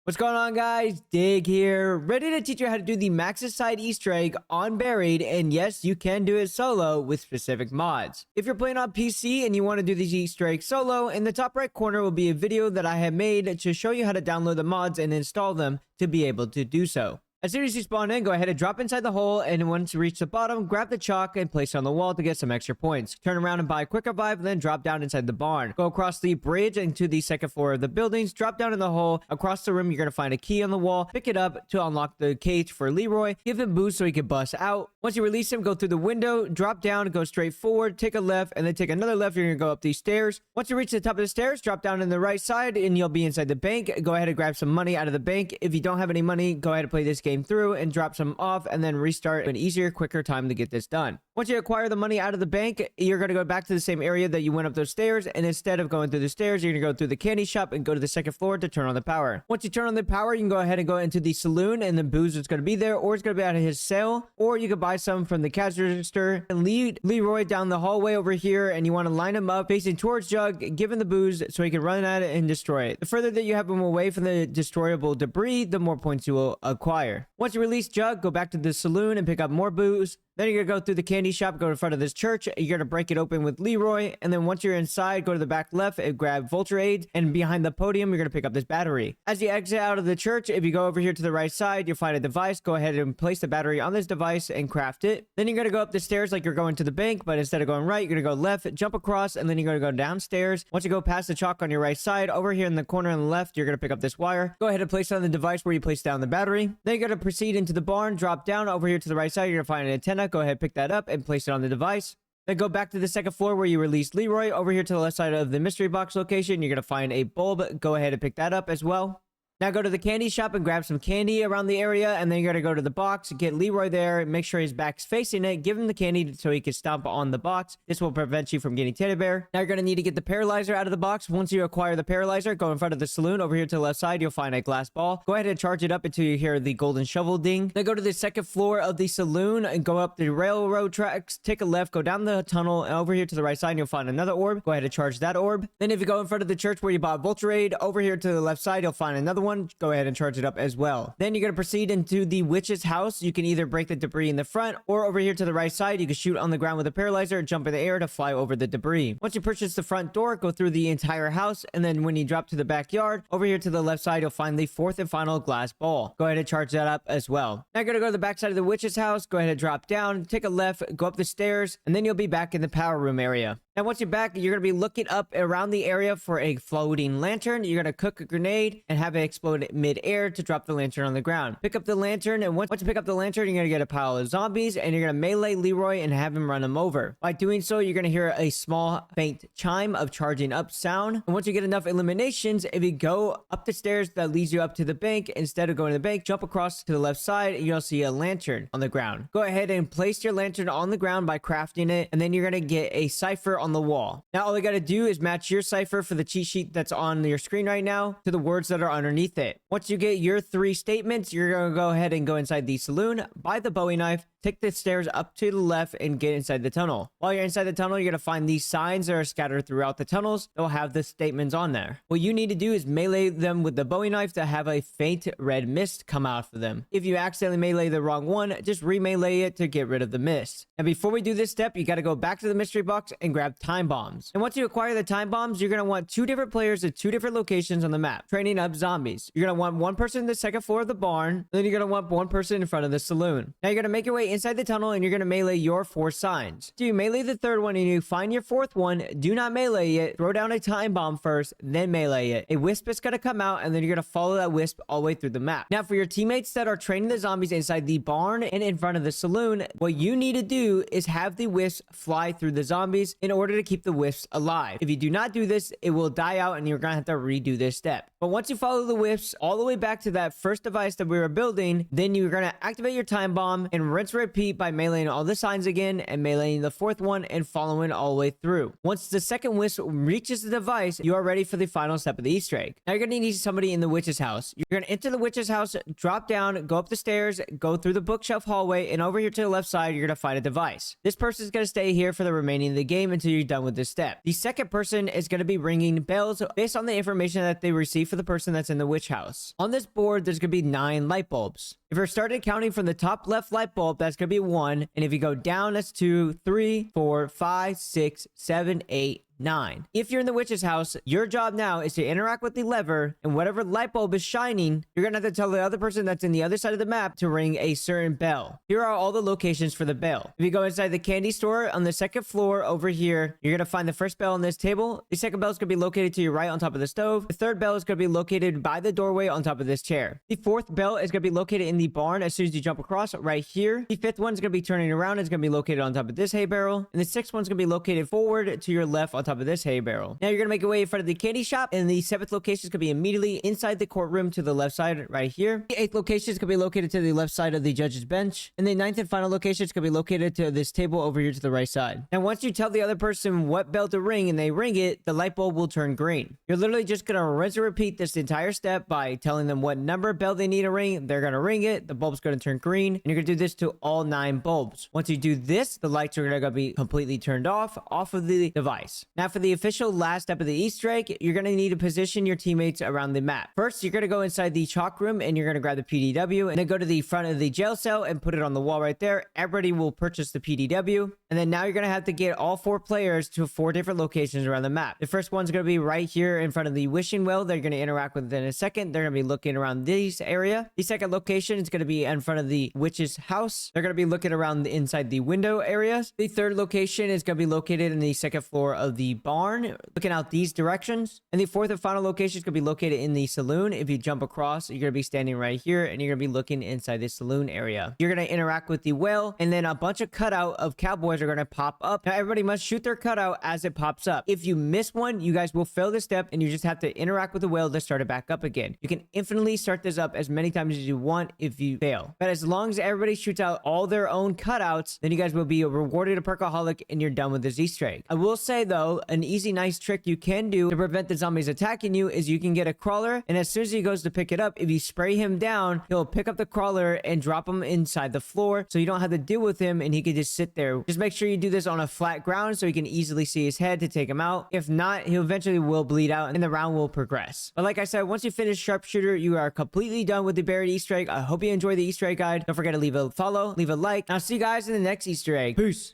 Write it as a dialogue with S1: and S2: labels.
S1: What's going on, guys? Dig here, ready to teach you how to do the Maxis side Easter egg on Buried, and yes, you can do it solo with specific mods. If you're playing on PC and you want to do these Easter eggs solo, in the top right corner will be a video that I have made to show you how to download the mods and install them to be able to do so. As soon as you spawn in, go ahead and drop inside the hole, and once you reach the bottom, grab the chalk and place it on the wall to get some extra points. Turn around and buy Quick Revive, then drop down inside the barn. Go across the bridge into the second floor of the buildings, drop down in the hole. Across the room, you're going to find a key on the wall. Pick it up to unlock the cage for Leroy. Give him boost so he can bust out. Once you release him, go through the window, drop down, go straight forward, take a left, and then take another left. You're going to go up these stairs. Once you reach the top of the stairs, drop down in the right side, and you'll be inside the bank. Go ahead and grab some money out of the bank. If you don't have any money, go ahead and play this game through and drop some off, and then restart an easier, quicker time to get this done. Once you acquire the money out of the bank, you're going to go back to the same area that you went up those stairs, and instead of going through the stairs, you're going to go through the candy shop and go to the second floor to turn on the power. Once you turn on the power, you can go ahead and go into the saloon, and the booze is going to be there, or it's going to be out of his sale, or you could buy some from the cash register and lead Leroy down the hallway over here, and you want to line him up facing towards Jug, give him the booze so he can run at it and destroy it. The further that you have him away from the destroyable debris, the more points you will acquire. Once you release Jug, go back to the saloon and pick up more booze. Then you're going to go through the candy shop, go in front of this church. You're going to break it open with Leroy. And then once you're inside, go to the back left and grab Vulture Aid. And behind the podium, you're going to pick up this battery. As you exit out of the church, if you go over here to the right side, you'll find a device. Go ahead and place the battery on this device and craft it. Then you're going to go up the stairs like you're going to the bank. But instead of going right, you're going to go left, jump across, and then you're going to go downstairs. Once you go past the chalk on your right side, over here in the corner on the left, you're going to pick up this wire. Go ahead and place it on the device where you place down the battery. Then you're going to proceed into the barn, drop down over here to the right side. You're going to find an antenna. Go ahead, pick that up and place it on the device. Then go back to the second floor where you released Leroy. Over here to the left side of the mystery box location, you're going to find a bulb. Go ahead and pick that up as well. Now go to the candy shop and grab some candy around the area, and then you're going to go to the box, get Leroy there, make sure his back's facing it, give him the candy so he can stomp on the box. This will prevent you from getting teddy bear. Now you're going to need to get the paralyzer out of the box. Once you acquire the paralyzer, go in front of the saloon. Over here to the left side, you'll find a glass ball. Go ahead and charge it up until you hear the golden shovel ding. Then go to the second floor of the saloon and go up the railroad tracks, take a left, go down the tunnel, and over here to the right side, you'll find another orb. Go ahead and charge that orb. Then if you go in front of the church where you bought Vulture Aid, over here to the left side, you'll find another one. Go ahead and charge it up as well. Then you're going to proceed into the witch's house. You can either break the debris in the front, or over here to the right side, you can shoot on the ground with a paralyzer, jump in the air to fly over the debris. Once you purchase the front door, go through the entire house, and then when you drop to the backyard, over here to the left side, you'll find the fourth and final glass ball. Go ahead and charge that up as well. Now you're going to go to the back side of the witch's house. Go ahead and drop down, take a left, go up the stairs, and then you'll be back in the power room area. Now, once you're back, you're going to be looking up around the area for a floating lantern. You're going to cook a grenade and have it explode mid-air to drop the lantern on the ground. Pick up the lantern, and once you pick up the lantern, you're going to get a pile of zombies, and you're going to melee Leroy and have him run him over. By doing so, you're going to hear a small, faint chime of charging up sound. And once you get enough eliminations, if you go up the stairs that leads you up to the bank, instead of going to the bank, jump across to the left side, and you'll see a lantern on the ground. Go ahead and place your lantern on the ground by crafting it, and then you're going to get a cipher on the wall. Now all you got to do is match your cipher for the cheat sheet that's on your screen right now to the words that are underneath it. Once you get your 3 statements, you're going to go ahead and go inside the saloon, buy the Bowie knife, take the stairs up to the left, and get inside the tunnel. While you're inside the tunnel, you're going to find these signs that are scattered throughout the tunnels. They'll have the statements on there. What you need to do is melee them with the Bowie knife to have a faint red mist come out of them. If you accidentally melee the wrong one, just re-melee it to get rid of the mist. And before we do this step, you got to go back to the mystery box and grab time bombs. And once you acquire the time bombs, you're going to want 2 different players at 2 different locations on the map, training up zombies. You're going to want 1 person in the second floor of the barn, then you're going to want 1 person in front of the saloon. Now you're going to make your way inside the tunnel, and you're going to melee your 4 signs. So you melee the 3rd one, and you find your 4th one, do not melee it, throw down a time bomb first, then melee it. A wisp is going to come out, and then you're going to follow that wisp all the way through the map. Now for your teammates that are training the zombies inside the barn and in front of the saloon, what you need to do is have the wisps fly through the zombies in order to keep the wisps alive. If you do not do this, it will die out, and you're going to have to redo this step. But once you follow the wisps all the way back to that first device that we were building, then you're going to activate your time bomb and rinse repeat by meleeing all the signs again and meleeing the 4th one and following all the way through. Once the second wisp reaches the device, you are ready for the final step of the Easter egg. Now you're going to need somebody in the witch's house. You're going to enter the witch's house, drop down, go up the stairs, go through the bookshelf hallway, and over here to the left side, you're going to find a device. This person is going to stay here for the remaining of the game until until you're done with this step. The second person is going to be ringing bells based on the information that they receive for the person that's in the witch house. On this board, there's going to be 9 light bulbs. If you're starting counting from the top left light bulb, that's going to be 1. And if you go down, that's 2, 3, 4, 5, 6, 7, 8, 9. If you're in the witch's house, your job now is to interact with the lever, and whatever light bulb is shining, you're gonna have to tell the other person that's in the other side of the map to ring a certain bell. Here are all the locations for the bell. If you go inside the candy store on the second floor over here, you're gonna find the first bell on this table. The second bell is gonna be located to your right on top of the stove. The third bell is gonna be located by the doorway on top of this chair. The fourth bell is gonna be located in the barn as soon as you jump across right here. The fifth one is gonna be turning around. It's gonna be located on top of this hay barrel. And the sixth one's gonna be located forward to your left on top of this hay barrel. Now you're gonna make your way in front of the candy shop, and the 7th location is gonna be immediately inside the courtroom to the left side right here. The 8th location is gonna be located to the left side of the judge's bench, and the 9th and final location is gonna be located to this table over here to the right side. Now once you tell the other person what bell to ring and they ring it, the light bulb will turn green. You're literally just gonna rinse and repeat this entire step by telling them what number bell they need to ring. They're gonna ring it, the bulb's gonna turn green, and you're gonna do this to all 9 bulbs. Once you do this, the lights are gonna be completely turned off of the device. Now for the official last step of the Easter egg, you're gonna need to position your teammates around the map. First, you're gonna go inside the chalk room and you're gonna grab the PDW, and then go to the front of the jail cell and put it on the wall right there. Everybody will purchase the PDW, and then now you're gonna have to get all 4 players to 4 different locations around the map. The first one's gonna be right here in front of the wishing well. They're gonna interact with it in a second. They're gonna be looking around this area. The second location is gonna be in front of the witch's house. They're gonna be looking around inside the window areas. The third location is gonna be located in the second floor of the barn, looking out these directions. And the fourth and final location is going to be located in the saloon. If you jump across, you're going to be standing right here, and you're going to be looking inside the saloon area. You're going to interact with the whale, and then a bunch of cutout of cowboys are going to pop up. Now everybody must shoot their cutout as it pops up. If you miss one, you guys will fail this step, and you just have to interact with the whale to start it back up again. You can infinitely start this up as many times as you want if you fail. But as long as everybody shoots out all their own cutouts, then you guys will be rewarded a perkaholic, and you're done with this Easter egg. I will say though, an easy nice trick you can do to prevent the zombies attacking you is you can get a crawler, and as soon as he goes to pick it up, if you spray him down, he'll pick up the crawler and drop him inside the floor, so you don't have to deal with him and he can just sit there. Just make sure you do this on a flat ground so you can easily see his head to take him out. If not, he eventually will bleed out and the round will progress. But like I said, once you finish Sharpshooter, you are completely done with the buried Easter egg. I hope you enjoyed the Easter egg guide. Don't forget to leave a follow, leave a like, and I'll see you guys in the next Easter egg. Peace.